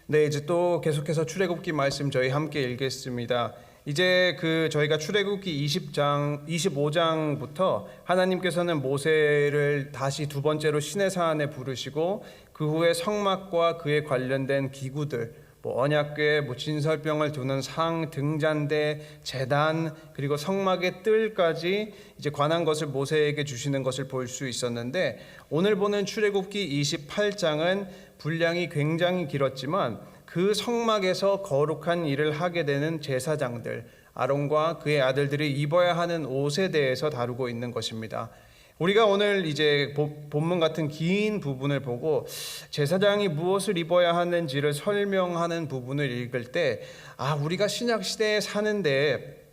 네, 이제 또 계속해서 출애굽기 말씀 저희 함께 읽겠습니다. 이제 저희가 출애굽기 25장부터 하나님께서는 모세를 다시 두 번째로 시내산에 부르시고 그 후에 성막과 그에 관련된 기구들, 언약궤, 진설병을 두는 상, 등잔대, 제단, 그리고 성막의 뜰까지 이제 관한 것을 모세에게 주시는 것을 볼 수 있었는데, 오늘 보는 출애굽기 28장은 분량이 굉장히 길었지만 그 성막에서 거룩한 일을 하게 되는 제사장들, 아론과 그의 아들들이 입어야 하는 옷에 대해서 다루고 있는 것입니다. 우리가 오늘 이제 본문 같은 긴 부분을 보고 제사장이 무엇을 입어야 하는지를 설명하는 부분을 읽을 때, 우리가 신약 시대에 사는데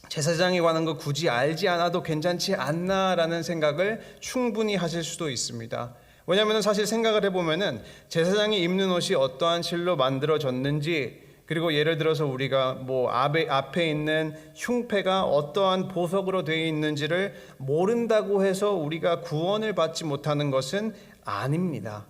제사장에 관한 거 굳이 알지 않아도 괜찮지 않나라는 생각을 충분히 하실 수도 있습니다. 왜냐하면 사실 생각을 해보면은 제사장이 입는 옷이 어떠한 실로 만들어졌는지, 그리고 예를 들어서 우리가 앞에 있는 흉패가 어떠한 보석으로 되어 있는지를 모른다고 해서 우리가 구원을 받지 못하는 것은 아닙니다.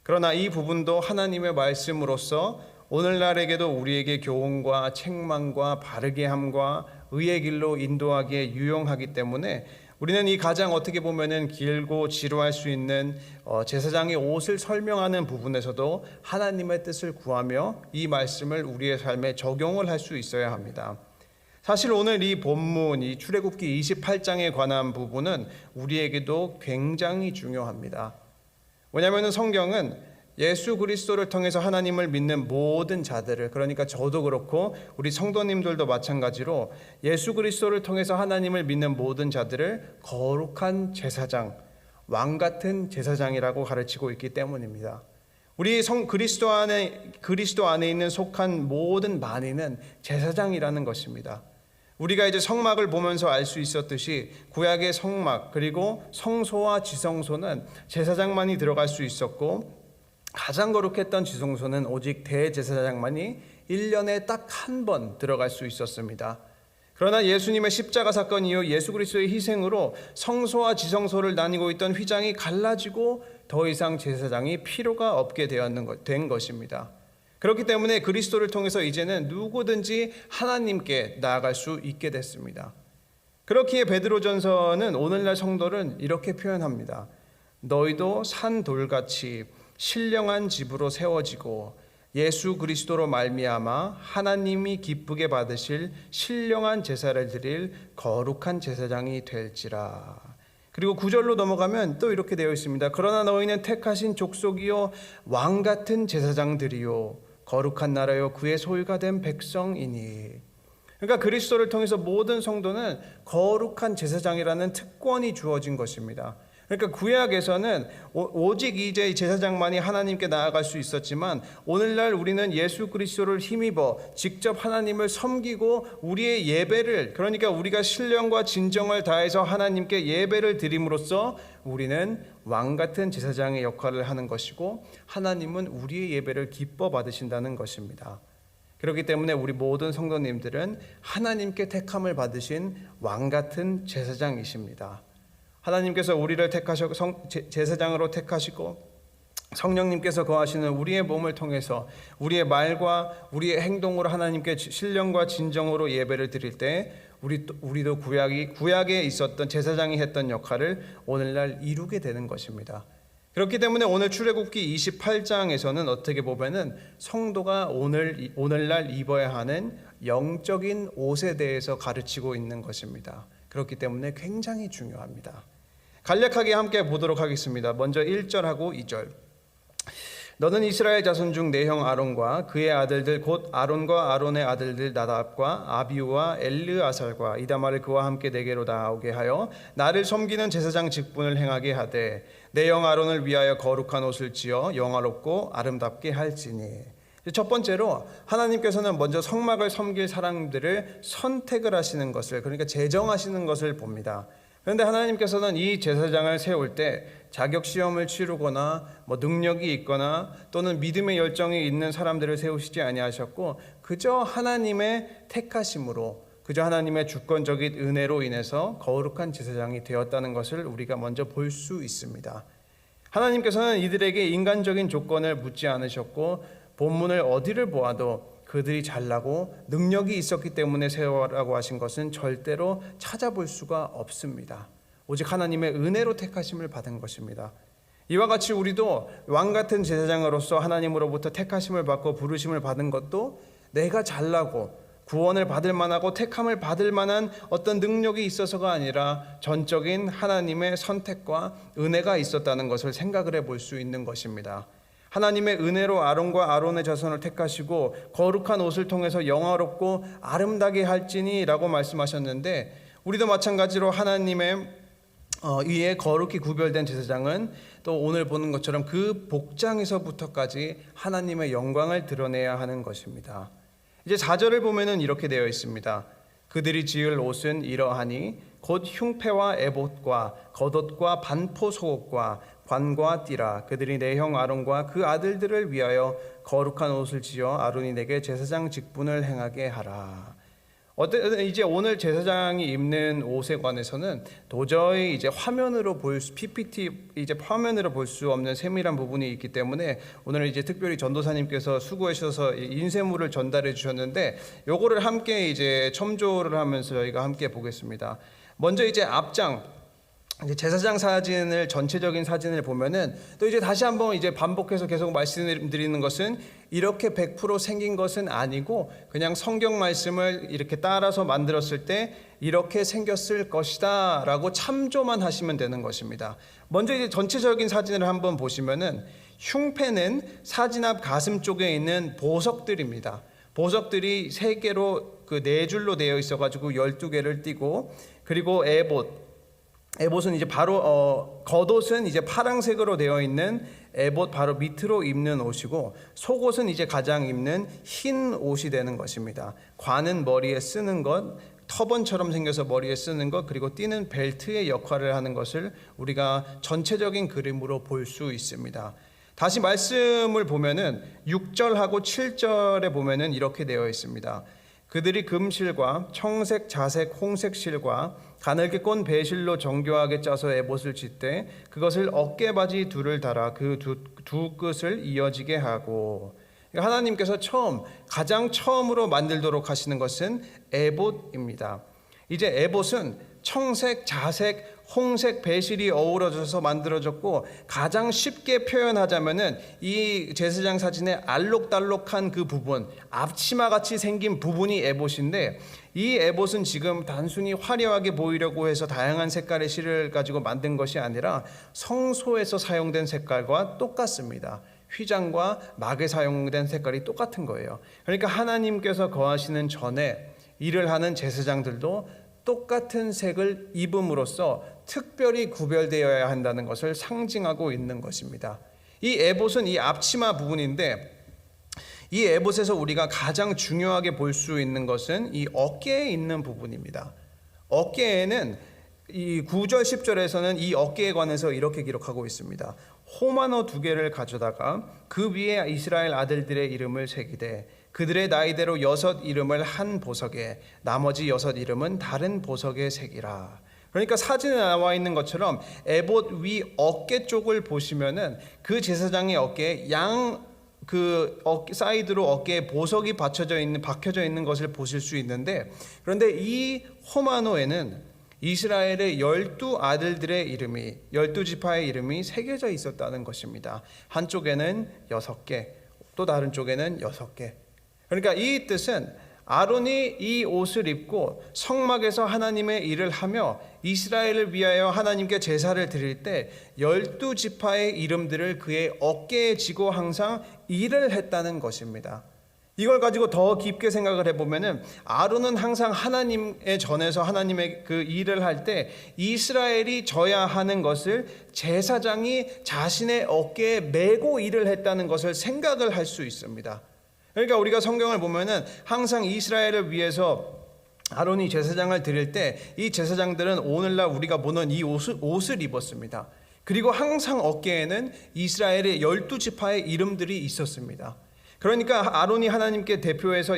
그러나 이 부분도 하나님의 말씀으로서 오늘날에게도 우리에게 교훈과 책망과 바르게 함과 의의 길로 인도하기에 유용하기 때문에 우리는 이 가장 어떻게 보면은 길고 지루할 수 있는 제사장의 옷을 설명하는 부분에서도 하나님의 뜻을 구하며 이 말씀을 우리의 삶에 적용을 할 수 있어야 합니다. 사실 오늘 이 본문, 이 출애굽기 28장에 관한 부분은 우리에게도 굉장히 중요합니다. 왜냐하면 성경은 예수 그리스도를 통해서 하나님을 믿는 모든 자들을, 그러니까 저도 그렇고 우리 성도님들도 마찬가지로 예수 그리스도를 통해서 하나님을 믿는 모든 자들을 거룩한 제사장, 왕 같은 제사장이라고 가르치고 있기 때문입니다. 우리 그리스도 안에 있는 속한 모든 만인은 제사장이라는 것입니다. 우리가 이제 성막을 보면서 알 수 있었듯이 구약의 성막, 그리고 성소와 지성소는 제사장만이 들어갈 수 있었고, 가장 거룩했던 지성소는 오직 대제사장만이 1년에 딱 한 번 들어갈 수 있었습니다. 그러나 예수님의 십자가 사건 이후 예수 그리스도의 희생으로 성소와 지성소를 나뉘고 있던 휘장이 갈라지고 더 이상 제사장이 필요가 없게 된 것입니다. 그렇기 때문에 그리스도를 통해서 이제는 누구든지 하나님께 나아갈 수 있게 됐습니다. 그렇기에 베드로전서는 오늘날 성도를 이렇게 표현합니다. 너희도 산 돌같이 신령한 집으로 세워지고 예수 그리스도로 말미암아 하나님이 기쁘게 받으실 신령한 제사를 드릴 거룩한 제사장이 될지라. 그리고 9절로 넘어가면 또 이렇게 되어 있습니다. 그러나 너희는 택하신 족속이요 왕 같은 제사장들이요 거룩한 나라요 그의 소유가 된 백성이니. 그러니까 그리스도를 통해서 모든 성도는 거룩한 제사장이라는 특권이 주어진 것입니다. 그러니까 구약에서는 오직 이제 제사장만이 하나님께 나아갈 수 있었지만, 오늘날 우리는 예수 그리스도를 힘입어 직접 하나님을 섬기고 우리의 예배를, 그러니까 우리가 신령과 진정을 다해서 하나님께 예배를 드림으로써 우리는 왕 같은 제사장의 역할을 하는 것이고, 하나님은 우리의 예배를 기뻐 받으신다는 것입니다. 그렇기 때문에 우리 모든 성도님들은 하나님께 택함을 받으신 왕 같은 제사장이십니다. 하나님께서 우리를 제사장으로 택하시고 성령님께서 거하시는 우리의 몸을 통해서 우리의 말과 우리의 행동으로 하나님께 신령과 진정으로 예배를 드릴 때 우리도 구약에 있었던 제사장이 했던 역할을 오늘날 이루게 되는 것입니다. 그렇기 때문에 오늘 출애굽기 28장에서는 어떻게 보면은 성도가 오늘날 입어야 하는 영적인 옷에 대해서 가르치고 있는 것입니다. 그렇기 때문에 굉장히 중요합니다. 간략하게 함께 보도록 하겠습니다. 먼저 1절하고 2절. 너는 이스라엘 자손 중 내 형 아론과 그의 아들들 곧 아론과 아론의 아들들 나답과 아비우와 엘르아살과 이다말을 그와 함께 내게로 나오게 하여 나를 섬기는 제사장 직분을 행하게 하되 내 형 아론을 위하여 거룩한 옷을 지어 영화롭고 아름답게 할지니. 첫 번째로 하나님께서는 먼저 성막을 섬길 사람들을 선택을 하시는 것을, 그러니까 제정하시는 것을 봅니다. 그런데 하나님께서는 이 제사장을 세울 때 자격시험을 치르거나 능력이 있거나 또는 믿음의 열정이 있는 사람들을 세우시지 아니하셨고, 그저 하나님의 택하심으로, 그저 하나님의 주권적인 은혜로 인해서 거룩한 제사장이 되었다는 것을 우리가 먼저 볼 수 있습니다. 하나님께서는 이들에게 인간적인 조건을 묻지 않으셨고 본문을 어디를 보아도 그들이 잘나고 능력이 있었기 때문에 세워라고 하신 것은 절대로 찾아볼 수가 없습니다. 오직 하나님의 은혜로 택하심을 받은 것입니다. 이와 같이 우리도 왕같은 제사장으로서 하나님으로부터 택하심을 받고 부르심을 받은 것도 내가 잘나고 구원을 받을 만하고 택함을 받을 만한 어떤 능력이 있어서가 아니라 전적인 하나님의 선택과 은혜가 있었다는 것을 생각을 해볼 수 있는 것입니다. 하나님의 은혜로 아론과 아론의 자손을 택하시고 거룩한 옷을 통해서 영화롭고 아름다게 할지니 라고 말씀하셨는데, 우리도 마찬가지로 하나님의 위에 거룩히 구별된 제사장은 또 오늘 보는 것처럼 그 복장에서부터까지 하나님의 영광을 드러내야 하는 것입니다. 이제 4절을 보면은 이렇게 되어 있습니다. 그들이 지을 옷은 이러하니 곧 흉패와 에봇과 겉옷과 반포 속옷과 관과 띠라. 그들이 내 형 아론과 그 아들들을 위하여 거룩한 옷을 지어 아론이 내게 제사장 직분을 행하게 하라. 이제 오늘 제사장이 입는 옷에 관해서는 도저히 이제 화면으로 PPT 이제 화면으로 볼 수 없는 세밀한 부분이 있기 때문에 오늘 이제 특별히 전도사님께서 수고해 주셔서 인쇄물을 전달해 주셨는데, 요거를 함께 이제 첨조를 하면서 저희가 함께 보겠습니다. 먼저 이제 앞장 이제 제사장 사진을 전체적인 사진을 보면은 또 이제 다시 한번 이제 반복해서 계속 말씀드리는 것은 이렇게 100% 생긴 것은 아니고 그냥 성경 말씀을 이렇게 따라서 만들었을 때 이렇게 생겼을 것이다라고 참조만 하시면 되는 것입니다. 먼저 이제 전체적인 사진을 한번 보시면은 흉패는 사진 앞 가슴 쪽에 있는 보석들입니다. 보석들이 3개로 그 4줄로 되어 있어가지고 12개를 띠고, 그리고 에봇은 이제 바로 겉옷은 이제 파랑색으로 되어 있는 에봇 바로 밑으로 입는 옷이고, 속옷은 이제 가장 입는 흰 옷이 되는 것입니다. 관은 머리에 쓰는 것, 터번처럼 생겨서 머리에 쓰는 것, 그리고 띠는 벨트의 역할을 하는 것을 우리가 전체적인 그림으로 볼 수 있습니다. 다시 말씀을 보면은 6절하고 7절에 보면은 이렇게 되어 있습니다. 그들이 금실과 청색, 자색, 홍색 실과 가늘게 꼰 배실로 정교하게 짜서 에봇을 짓되 그것을 어깨바지 둘을 달아 그 두 끝을 이어지게 하고. 하나님께서 가장 처음으로 만들도록 하시는 것은 에봇입니다. 이제 에봇은 청색, 자색, 홍색 배실이 어우러져서 만들어졌고, 가장 쉽게 표현하자면은 이 제사장 사진의 알록달록한 그 부분, 앞치마같이 생긴 부분이 에봇인데, 이 에봇은 지금 단순히 화려하게 보이려고 해서 다양한 색깔의 실을 가지고 만든 것이 아니라 성소에서 사용된 색깔과 똑같습니다. 휘장과 막에 사용된 색깔이 똑같은 거예요. 그러니까 하나님께서 거하시는 전에 일을 하는 제사장들도 똑같은 색을 입음으로써 특별히 구별되어야 한다는 것을 상징하고 있는 것입니다. 이 에봇은 이 앞치마 부분인데, 이 에봇에서 우리가 가장 중요하게 볼 수 있는 것은 이 어깨에 있는 부분입니다. 어깨에는 이 9절 10절에서는 이 어깨에 관해서 이렇게 기록하고 있습니다. 호마노 2개를 가져다가 그 위에 이스라엘 아들들의 이름을 새기되 그들의 나이대로 6 이름을 한 보석에 나머지 6 이름은 다른 보석에 새기라. 그러니까 사진에 나와 있는 것처럼 에봇 위 어깨 쪽을 보시면은 그 제사장의 어깨에 사이드로 어깨에 보석이 박혀져 있는 것을 보실 수 있는데, 그런데 이 호마노에는 이스라엘의 12 아들들의 이름이 12지파의 이름이 새겨져 있었다는 것입니다. 한쪽에는 6개, 또 다른 쪽에는 6개. 그러니까 이 뜻은 아론이 이 옷을 입고 성막에서 하나님의 일을 하며 이스라엘을 위하여 하나님께 제사를 드릴 때 12지파의 이름들을 그의 어깨에 지고 항상 일을 했다는 것입니다. 이걸 가지고 더 깊게 생각을 해보면은 아론은 항상 하나님의 전에서 하나님의 그 일을 할 때 이스라엘이 져야 하는 것을 제사장이 자신의 어깨에 메고 일을 했다는 것을 생각을 할 수 있습니다. 그러니까 우리가 성경을 보면은 항상 이스라엘을 위해서 아론이 제사장을 드릴 때 이 제사장들은 오늘날 우리가 보는 이 옷을 입었습니다. 그리고 항상 어깨에는 이스라엘의 12지파의 이름들이 있었습니다. 그러니까 아론이 하나님께 대표해서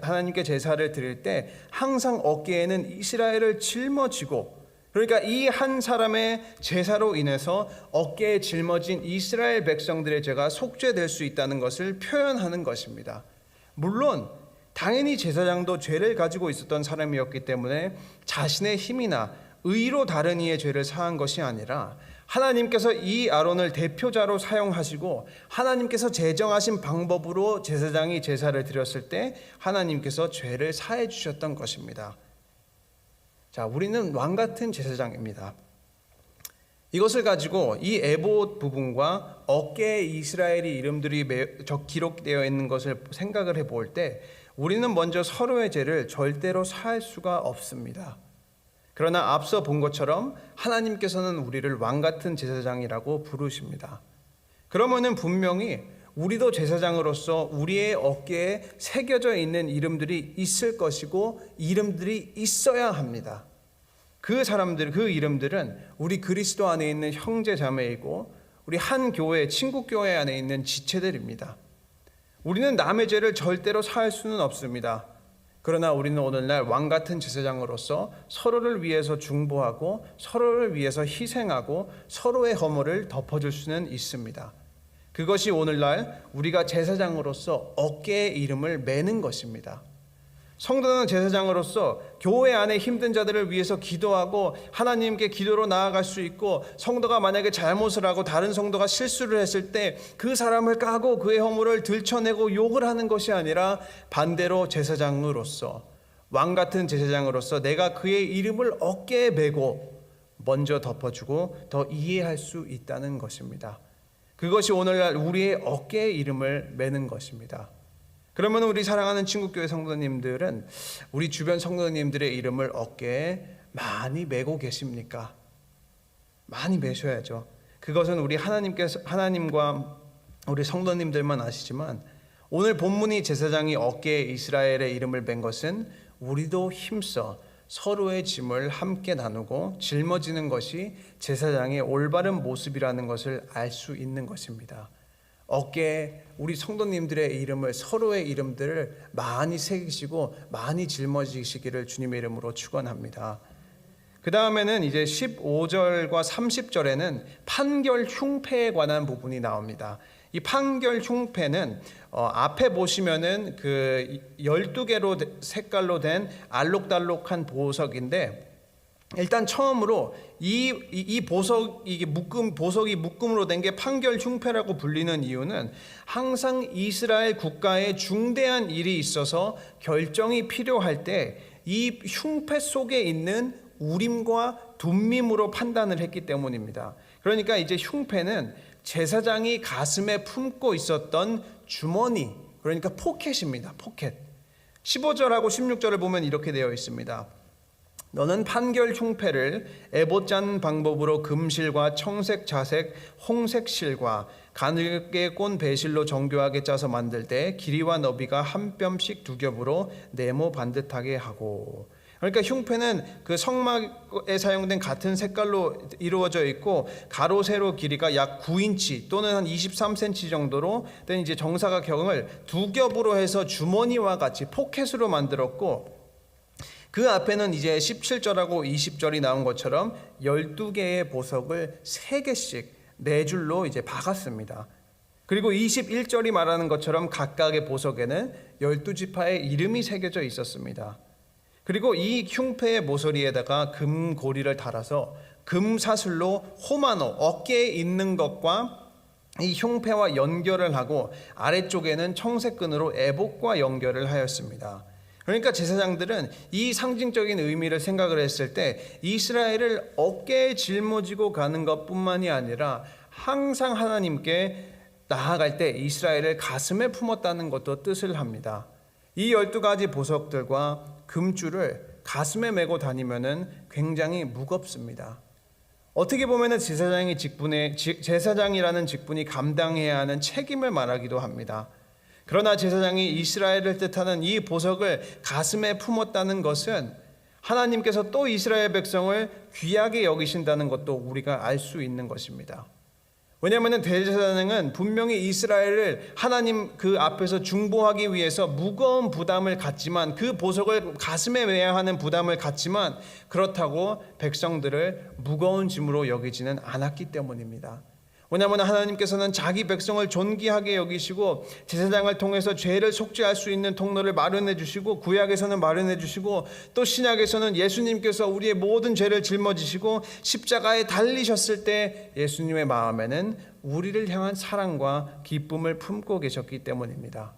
하나님께 제사를 드릴 때 항상 어깨에는 이스라엘을 짊어지고 그러니까 이 한 사람의 제사로 인해서 어깨에 짊어진 이스라엘 백성들의 죄가 속죄될 수 있다는 것을 표현하는 것입니다. 물론 당연히 제사장도 죄를 가지고 있었던 사람이었기 때문에 자신의 힘이나 의로 다른 이의 죄를 사한 것이 아니라 하나님께서 이 아론을 대표자로 사용하시고 하나님께서 제정하신 방법으로 제사장이 제사를 드렸을 때 하나님께서 죄를 사해 주셨던 것입니다. 자, 우리는 왕 같은 제사장입니다. 이것을 가지고 이 에봇 부분과 어깨에 이스라엘의 이름들이 기록되어 있는 것을 생각을 해볼 때 우리는 먼저 서로의 죄를 절대로 사할 수가 없습니다. 그러나 앞서 본 것처럼 하나님께서는 우리를 왕 같은 제사장이라고 부르십니다. 그러면은 분명히 우리도 제사장으로서 우리의 어깨에 새겨져 있는 이름들이 있을 것이고 이름들이 있어야 합니다. 그 이름들은 우리 그리스도 안에 있는 형제 자매이고 우리 한 교회, 친구 교회 안에 있는 지체들입니다. 우리는 남의 죄를 절대로 사할 수는 없습니다. 그러나 우리는 오늘날 왕 같은 제사장으로서 서로를 위해서 중보하고 서로를 위해서 희생하고 서로의 허물을 덮어줄 수는 있습니다. 그것이 오늘날 우리가 제사장으로서 어깨에 이름을 매는 것입니다. 성도는 제사장으로서 교회 안에 힘든 자들을 위해서 기도하고 하나님께 기도로 나아갈 수 있고, 성도가 만약에 잘못을 하고 다른 성도가 실수를 했을 때 그 사람을 까고 그의 허물을 들춰내고 욕을 하는 것이 아니라 반대로 제사장으로서, 왕 같은 제사장으로서 내가 그의 이름을 어깨에 메고 먼저 덮어주고 더 이해할 수 있다는 것입니다. 그것이 오늘날 우리의 어깨에 이름을 매는 것입니다. 그러면 우리 사랑하는 친구교회 성도님들은 우리 주변 성도님들의 이름을 어깨에 많이 메고 계십니까? 많이 메셔야죠. 그것은 우리 하나님과 우리 성도님들만 아시지만 오늘 본문이 제사장이 어깨에 이스라엘의 이름을 맨 것은 우리도 힘써 서로의 짐을 함께 나누고 짊어지는 것이 제사장의 올바른 모습이라는 것을 알 수 있는 것입니다. 어깨에 우리 성도님들의 이름을, 서로의 이름들을 많이 새기시고 많이 짊어지시기를 주님의 이름으로 축원합니다. 그 다음에는 이제 15절과 30절에는 판결 흉패에 관한 부분이 나옵니다. 이 판결 흉패는 앞에 보시면은 그 12개로 색깔로 된 알록달록한 보석인데, 일단 처음으로 이 보석이 묶음으로 된 게 판결 흉패라고 불리는 이유는 항상 이스라엘 국가에 중대한 일이 있어서 결정이 필요할 때 이 흉패 속에 있는 우림과 둠밈으로 판단을 했기 때문입니다. 그러니까 이제 흉패는 제사장이 가슴에 품고 있었던 주머니, 그러니까 포켓입니다. 포켓. 15절하고 16절을 보면 이렇게 되어 있습니다. 너는 판결 흉패를 에봇 짠 방법으로 금실과 청색, 자색, 홍색 실과 가늘게 꼰 배실로 정교하게 짜서 만들 때 길이와 너비가 한 뼘씩 두 겹으로 네모 반듯하게 하고. 그러니까 흉패는 그 성막에 사용된 같은 색깔로 이루어져 있고, 가로 세로 길이가 약 9인치 또는 한 23cm 정도로 된 이제 정사각형을 두 겹으로 해서 주머니와 같이 포켓으로 만들었고, 그 앞에는 이제 17절하고 20절이 나온 것처럼 12개의 보석을 3개씩 4줄로 이제 박았습니다. 그리고 21절이 말하는 것처럼 각각의 보석에는 12지파의 이름이 새겨져 있었습니다. 그리고 이 흉패의 모서리에다가 금고리를 달아서 금사슬로 호마노, 어깨에 있는 것과 이 흉패와 연결을 하고 아래쪽에는 청색끈으로 에봇과 연결을 하였습니다. 그러니까 제사장들은 이 상징적인 의미를 생각을 했을 때 이스라엘을 어깨에 짊어지고 가는 것뿐만이 아니라 항상 하나님께 나아갈 때 이스라엘을 가슴에 품었다는 것도 뜻을 합니다. 이 12가지 보석들과 금줄을 가슴에 메고 다니면은 굉장히 무겁습니다. 어떻게 보면은 제사장이라는 직분이 감당해야 하는 책임을 말하기도 합니다. 그러나 제사장이 이스라엘을 뜻하는 이 보석을 가슴에 품었다는 것은 하나님께서 또 이스라엘 백성을 귀하게 여기신다는 것도 우리가 알 수 있는 것입니다. 왜냐하면 대제사장은 분명히 이스라엘을 하나님 그 앞에서 중보하기 위해서 무거운 부담을 갖지만, 그 보석을 가슴에 매야 하는 부담을 갖지만, 그렇다고 백성들을 무거운 짐으로 여기지는 않았기 때문입니다. 왜냐하면 하나님께서는 자기 백성을 존귀하게 여기시고 제사장을 통해서 죄를 속죄할 수 있는 통로를 마련해 주시고, 구약에서는 마련해 주시고, 또 신약에서는 예수님께서 우리의 모든 죄를 짊어지시고 십자가에 달리셨을 때 예수님의 마음에는 우리를 향한 사랑과 기쁨을 품고 계셨기 때문입니다.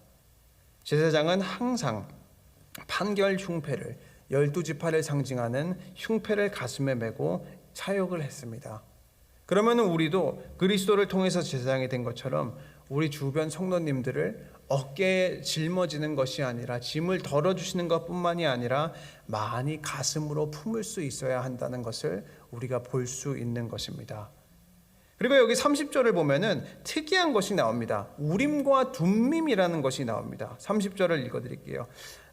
제사장은 항상 판결 흉패를, 12지파를 상징하는 흉패를 가슴에 메고 사역을 했습니다. 그러면 우리도 그리스도를 통해서 제사장이 된 것처럼 우리 주변 성도님들을 어깨에 짊어지는 것이 아니라, 짐을 덜어주시는 것뿐만이 아니라 많이 가슴으로 품을 수 있어야 한다는 것을 우리가 볼 수 있는 것입니다. 그리고 여기 30절을 보면은 특이한 것이 나옵니다. 우림과 둠밈이라는 것이 나옵니다. 30절을 읽어드릴게요.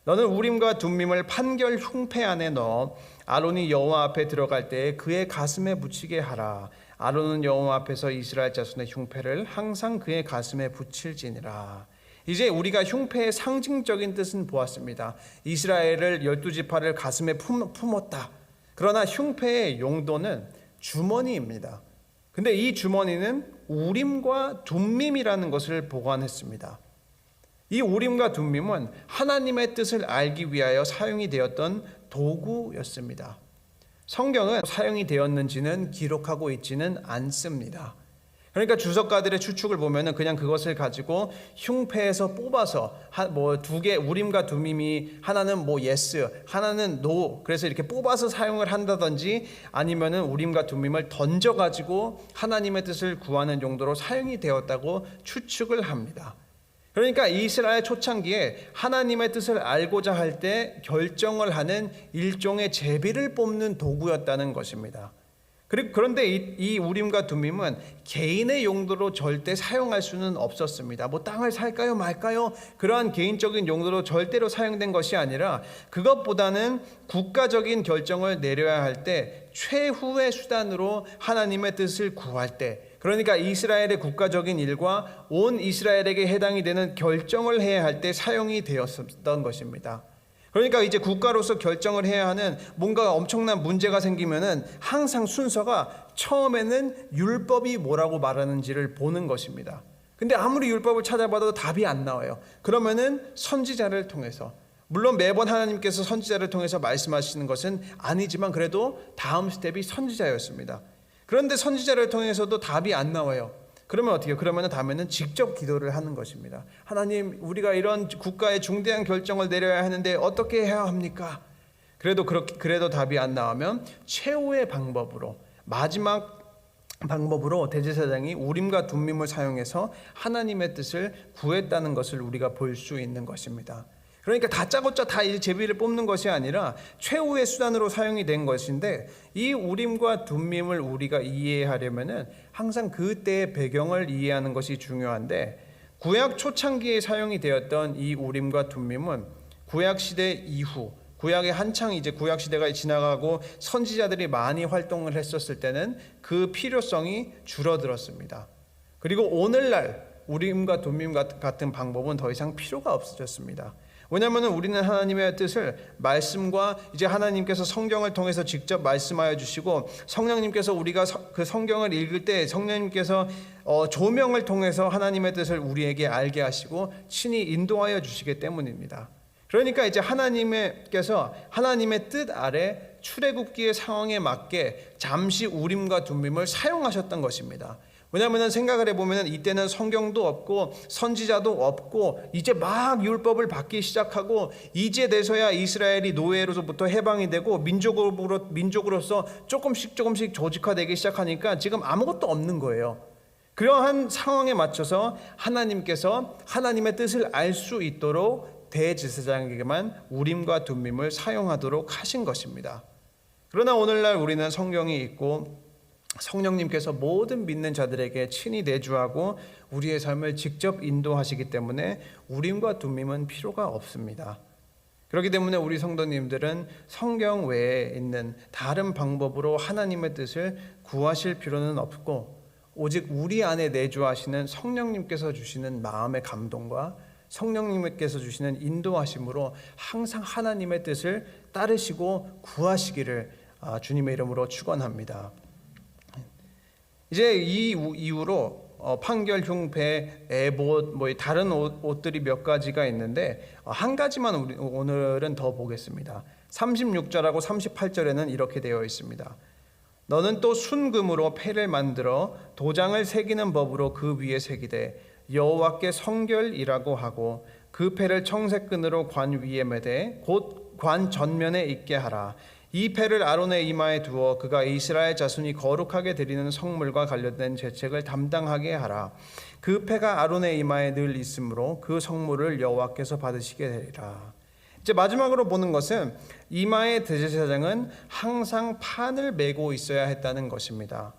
너는 우림과 둠밈을 판결 흉패 안에 넣어 아론이 여호와 앞에 들어갈 때에 그의 가슴에 붙이게 하라. 아론은 여호와 앞에서 이스라엘 자손의 흉패를 항상 그의 가슴에 붙일지니라. 이제 우리가 흉패의 상징적인 뜻은 보았습니다. 이스라엘을 12지파를 가슴에 품었다. 그러나 흉패의 용도는 주머니입니다. 근데 이 주머니는 우림과 둠밈이라는 것을 보관했습니다. 이 우림과 둠밈은 하나님의 뜻을 알기 위하여 사용이 되었던 도구였습니다. 성경은 사용이 되었는지는 기록하고 있지는 않습니다. 그러니까 주석가들의 추측을 보면은 그냥 그것을 가지고 흉패에서 뽑아서 두 개, 우림과 둠밈이 하나는 yes, 하나는 no, 그래서 이렇게 뽑아서 사용을 한다든지, 아니면은 우림과 둠밈을 던져 가지고 하나님의 뜻을 구하는 용도로 사용이 되었다고 추측을 합니다. 그러니까 이스라엘 초창기에 하나님의 뜻을 알고자 할 때 결정을 하는 일종의 제비를 뽑는 도구였다는 것입니다. 그런데 이 우림과 둠밈은 개인의 용도로 절대 사용할 수는 없었습니다. 땅을 살까요 말까요? 그러한 개인적인 용도로 절대로 사용된 것이 아니라, 그것보다는 국가적인 결정을 내려야 할 때 최후의 수단으로 하나님의 뜻을 구할 때, 그러니까 이스라엘의 국가적인 일과 온 이스라엘에게 해당이 되는 결정을 해야 할 때 사용이 되었던 것입니다. 그러니까 이제 국가로서 결정을 해야 하는 뭔가 엄청난 문제가 생기면은 항상 순서가 처음에는 율법이 뭐라고 말하는지를 보는 것입니다. 근데 아무리 율법을 찾아봐도 답이 안 나와요. 그러면은 선지자를 통해서, 물론 매번 하나님께서 선지자를 통해서 말씀하시는 것은 아니지만 그래도 다음 스텝이 선지자였습니다. 그런데 선지자를 통해서도 답이 안 나와요. 그러면 어떻게 해요? 그러면 다음에는 직접 기도를 하는 것입니다. 하나님, 우리가 이런 국가의 중대한 결정을 내려야 하는데 어떻게 해야 합니까? 그래도 답이 안 나오면 최후의 방법으로, 마지막 방법으로 대제사장이 우림과 둠밈을 사용해서 하나님의 뜻을 구했다는 것을 우리가 볼 수 있는 것입니다. 그러니까 다짜고짜 다 이 제비를 뽑는 것이 아니라 최후의 수단으로 사용이 된 것인데, 이 우림과 둠밈을 우리가 이해하려면은 항상 그때의 배경을 이해하는 것이 중요한데, 구약 초창기에 사용이 되었던 이 우림과 둠밈은 구약 시대 이후, 구약의 한창 이제 구약 시대가 지나가고 선지자들이 많이 활동을 했었을 때는 그 필요성이 줄어들었습니다. 그리고 오늘날 우림과 둠밈 같은 방법은 더 이상 필요가 없어졌습니다. 왜냐하면 우리는 하나님의 뜻을 말씀과, 이제 하나님께서 성경을 통해서 직접 말씀하여 주시고, 성령님께서 우리가 그 성경을 읽을 때 성령님께서 조명을 통해서 하나님의 뜻을 우리에게 알게 하시고 친히 인도하여 주시기 때문입니다. 그러니까 이제 하나님께서 하나님의 뜻 아래 출애굽기의 상황에 맞게 잠시 우림과 둠밈을 사용하셨던 것입니다. 왜냐하면 생각을 해보면 이때는 성경도 없고 선지자도 없고 이제 막 율법을 받기 시작하고, 이제 돼서야 이스라엘이 노예로부터 해방이 되고 민족으로서 조금씩 조직화되기 시작하니까 지금 아무것도 없는 거예요. 그러한 상황에 맞춰서 하나님께서 하나님의 뜻을 알 수 있도록 대제사장에게만 우림과 둠밈을 사용하도록 하신 것입니다. 그러나 오늘날 우리는 성경이 있고 성령님께서 모든 믿는 자들에게 친히 내주하고 우리의 삶을 직접 인도하시기 때문에 우림과 둠밈은 필요가 없습니다. 그렇기 때문에 우리 성도님들은 성경 외에 있는 다른 방법으로 하나님의 뜻을 구하실 필요는 없고, 오직 우리 안에 내주하시는 성령님께서 주시는 마음의 감동과 성령님께서 주시는 인도하심으로 항상 하나님의 뜻을 따르시고 구하시기를 주님의 이름으로 축원합니다. 이제 이 이후로 판결, 흉패, 에봇, 다른 옷들이 몇 가지가 있는데 한 가지만 오늘은 더 보겠습니다. 36절하고 38절에는 이렇게 되어 있습니다. 너는 또 순금으로 패를 만들어 도장을 새기는 법으로 그 위에 새기되 여호와께 성결이라고 하고 그 패를 청색끈으로 관 위에 매되 곧 관 전면에 있게 하라. 이 패를 아론의 이마에 두어 그가 이스라엘 자손이 거룩하게 드리는 성물과 관련된 제책을 담당하게 하라. 그 패가 아론의 이마에 늘 있으므로 그 성물을 여호와께서 받으시게 되리라. 이제 마지막으로 보는 것은 이마의 대제사장은 항상 판을 메고 있어야 했다는 것입니다.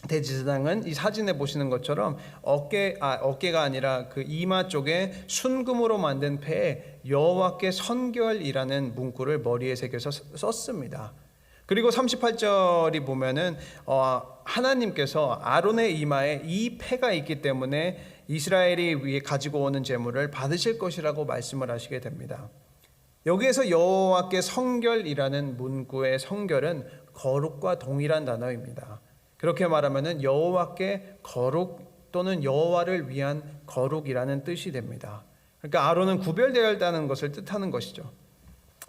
대제사장은 이 사진에 보시는 것처럼 어깨가 아니라 그 이마 쪽에 순금으로 만든 패에 여호와께 선결이라는 문구를 머리에 새겨서 썼습니다. 그리고 38절이 보면은 하나님께서 아론의 이마에 이 패가 있기 때문에 이스라엘이 위에 가지고 오는 제물을 받으실 것이라고 말씀을 하시게 됩니다. 여기에서 여호와께 성결이라는 문구의 성결은 거룩과 동일한 단어입니다. 그렇게 말하면은 여호와께 거룩 또는 여호와를 위한 거룩이라는 뜻이 됩니다. 그러니까 아론은 구별되어 있다는 것을 뜻하는 것이죠.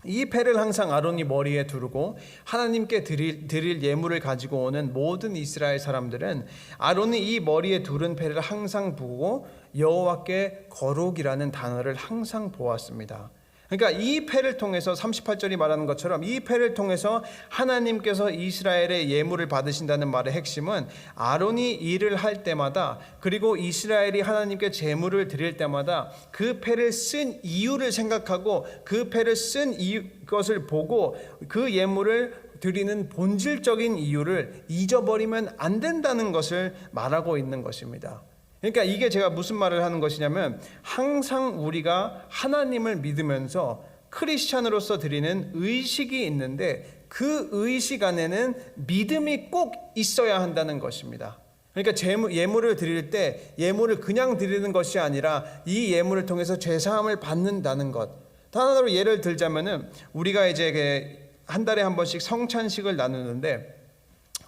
이 패를 항상 아론이 머리에 두르고 하나님께 드릴 예물을 가지고 오는 모든 이스라엘 사람들은 아론이 이 머리에 두른 패를 항상 보고 여호와께 거룩이라는 단어를 항상 보았습니다. 그러니까 이 패를 통해서 38절이 말하는 것처럼 이 패를 통해서 하나님께서 이스라엘의 예물을 받으신다는 말의 핵심은 아론이 일을 할 때마다 그리고 이스라엘이 하나님께 제물을 드릴 때마다 그 패를 쓴 이유를 생각하고 그 패를 쓴 것을 보고 그 예물을 드리는 본질적인 이유를 잊어버리면 안 된다는 것을 말하고 있는 것입니다. 그러니까 이게 제가 무슨 말을 하는 것이냐면 항상 우리가 하나님을 믿으면서 크리스찬으로서 드리는 의식이 있는데 그 의식 안에는 믿음이 꼭 있어야 한다는 것입니다. 그러니까 예물을 드릴 때 예물을 그냥 드리는 것이 아니라 이 예물을 통해서 죄사함을 받는다는 것. 다른 하나로 예를 들자면은 우리가 이제 한 달에 한 번씩 성찬식을 나누는데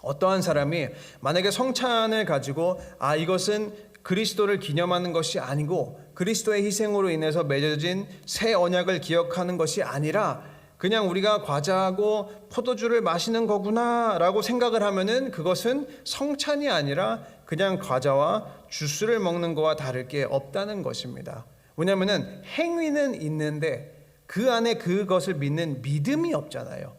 어떠한 사람이 만약에 성찬을 가지고 이것은 그리스도를 기념하는 것이 아니고 그리스도의 희생으로 인해서 맺어진 새 언약을 기억하는 것이 아니라 그냥 우리가 과자하고 포도주를 마시는 거구나 라고 생각을 하면은 그것은 성찬이 아니라 그냥 과자와 주스를 먹는 거와 다를 게 없다는 것입니다. 왜냐하면은 행위는 있는데 그 안에 그것을 믿는 믿음이 없잖아요.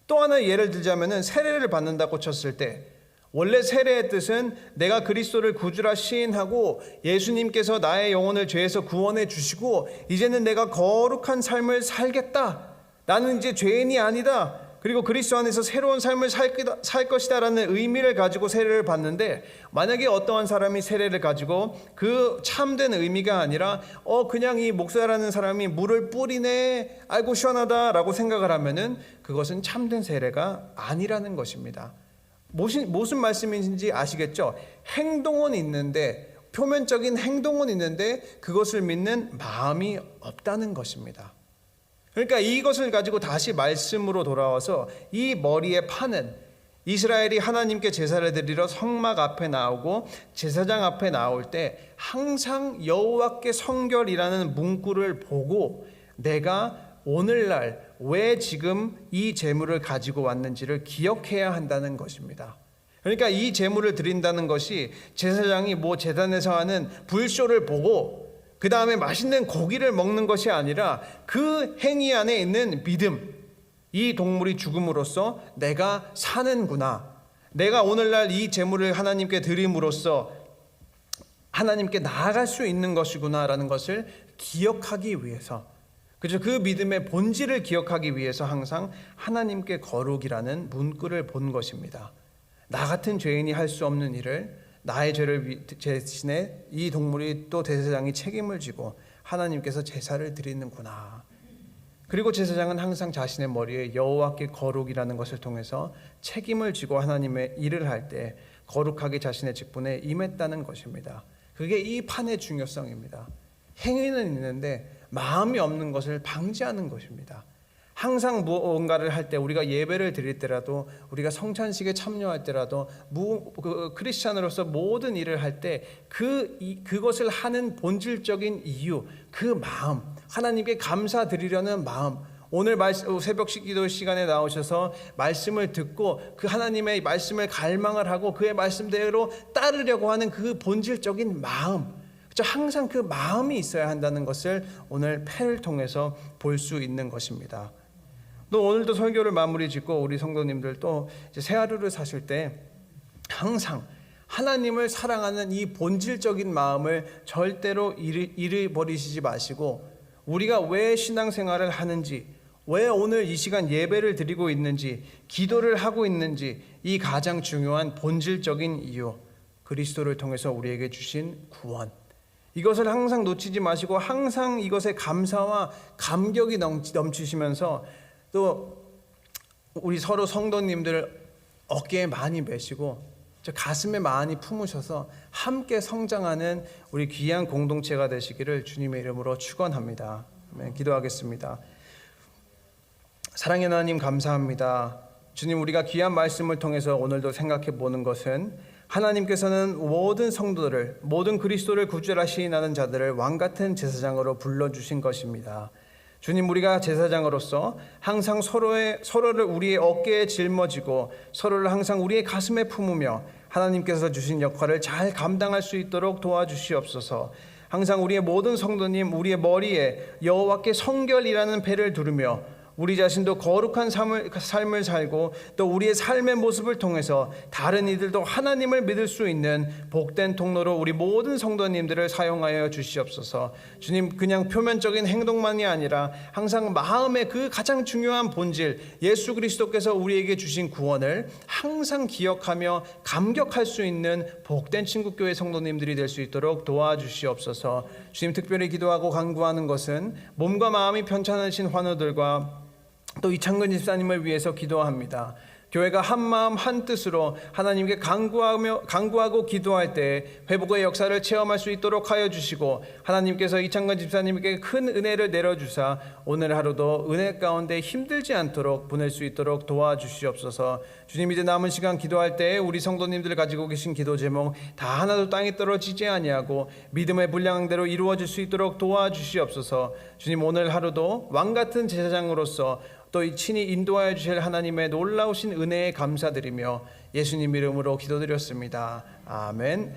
또 하나 예를 들자면은 세례를 받는다고 쳤을 때 원래 세례의 뜻은 내가 그리스도를 구주라 시인하고 예수님께서 나의 영혼을 죄에서 구원해 주시고 이제는 내가 거룩한 삶을 살겠다. 나는 이제 죄인이 아니다. 그리고 그리스도 안에서 새로운 삶을 살 것이다 라는 의미를 가지고 세례를 받는데 만약에 어떠한 사람이 세례를 가지고 그 참된 의미가 아니라 그냥 이 목사라는 사람이 물을 뿌리네 아이고 시원하다 라고 생각을 하면은 그것은 참된 세례가 아니라는 것입니다. 무슨 말씀인지 아시겠죠? 행동은 있는데 표면적인 행동은 있는데 그것을 믿는 마음이 없다는 것입니다. 그러니까 이것을 가지고 다시 말씀으로 돌아와서 이 머리의 판은 이스라엘이 하나님께 제사를 드리러 성막 앞에 나오고 제사장 앞에 나올 때 항상 여호와께 성결이라는 문구를 보고 내가 오늘날 왜 지금 이 제물을 가지고 왔는지를 기억해야 한다는 것입니다. 그러니까 이 제물을 드린다는 것이 제사장이 제단에서 하는 불쇼를 보고 그 다음에 맛있는 고기를 먹는 것이 아니라 그 행위 안에 있는 믿음, 이 동물이 죽음으로써 내가 사는구나, 내가 오늘날 이 제물을 하나님께 드림으로써 하나님께 나아갈 수 있는 것이구나 라는 것을 기억하기 위해서, 그죠? 그 믿음의 본질을 기억하기 위해서 항상 하나님께 거룩이라는 문구를 본 것입니다. 나 같은 죄인이 할 수 없는 일을 나의 죄를 대신에 이 동물이 또 제사장이 책임을 지고 하나님께서 제사를 드리는구나. 그리고 제사장은 항상 자신의 머리에 여호와께 거룩이라는 것을 통해서 책임을 지고 하나님의 일을 할 때 거룩하게 자신의 직분에 임했다는 것입니다. 그게 이 판의 중요성입니다. 행위는 있는데 마음이 없는 것을 방지하는 것입니다. 항상 무언가를 할 때, 우리가 예배를 드릴 때라도, 우리가 성찬식에 참여할 때라도, 크리스찬으로서 모든 일을 할 때 그것을 하는 본질적인 이유, 그 마음, 하나님께 감사드리려는 마음, 오늘 새벽 기도 시간에 나오셔서 말씀을 듣고 그 하나님의 말씀을 갈망을 하고 그의 말씀대로 따르려고 하는 그 본질적인 마음, 항상 그 마음이 있어야 한다는 것을 오늘 패를 통해서 볼 수 있는 것입니다. 또 오늘도 설교를 마무리 짓고 우리 성도님들 또 이제 새 하루를 사실 때 항상 하나님을 사랑하는 이 본질적인 마음을 절대로 잃어버리시지 마시고, 우리가 왜 신앙생활을 하는지, 왜 오늘 이 시간 예배를 드리고 있는지, 기도를 하고 있는지, 이 가장 중요한 본질적인 이유, 그리스도를 통해서 우리에게 주신 구원, 이것을 항상 놓치지 마시고 항상 이것에 감사와 감격이 넘치시면서, 또 우리 서로 성도님들 어깨에 많이 메시고 가슴에 많이 품으셔서 함께 성장하는 우리 귀한 공동체가 되시기를 주님의 이름으로 축원합니다. 기도하겠습니다. 사랑의 하나님, 감사합니다. 주님, 우리가 귀한 말씀을 통해서 오늘도 생각해 보는 것은 하나님께서는 모든 성도들을, 모든 그리스도를 구별하시는 자들을 왕같은 제사장으로 불러주신 것입니다. 주님, 우리가 제사장으로서 항상 서로를 우리의 어깨에 짊어지고 서로를 항상 우리의 가슴에 품으며 하나님께서 주신 역할을 잘 감당할 수 있도록 도와주시옵소서. 항상 우리의 모든 성도님, 우리의 머리에 여호와께 성결이라는 패를 두르며 우리 자신도 거룩한 삶을 살고, 또 우리의 삶의 모습을 통해서 다른 이들도 하나님을 믿을 수 있는 복된 통로로 우리 모든 성도님들을 사용하여 주시옵소서. 주님, 그냥 표면적인 행동만이 아니라 항상 마음의 그 가장 중요한 본질, 예수 그리스도께서 우리에게 주신 구원을 항상 기억하며 감격할 수 있는 복된 친구교회 성도님들이 될 수 있도록 도와주시옵소서. 주님, 특별히 기도하고 간구하는 것은 몸과 마음이 편찮으신 환우들과 또 이창근 집사님을 위해서 기도합니다. 교회가 한 마음 한 뜻으로 하나님께 간구하고 기도할 때 회복의 역사를 체험할 수 있도록 하여 주시고, 하나님께서 이창근 집사님에게 큰 은혜를 내려주사 오늘 하루도 은혜 가운데 힘들지 않도록 보낼 수 있도록 도와주시옵소서. 주님, 이제 남은 시간 기도할 때 우리 성도님들 가지고 계신 기도 제목 다 하나도 땅에 떨어지지 아니하고 믿음의 분량대로 이루어질 수 있도록 도와주시옵소서. 주님, 오늘 하루도 왕같은 제사장으로서 또 친히 인도하여 주실 하나님의 놀라우신 은혜에 감사드리며 예수님 이름으로 기도드렸습니다. 아멘.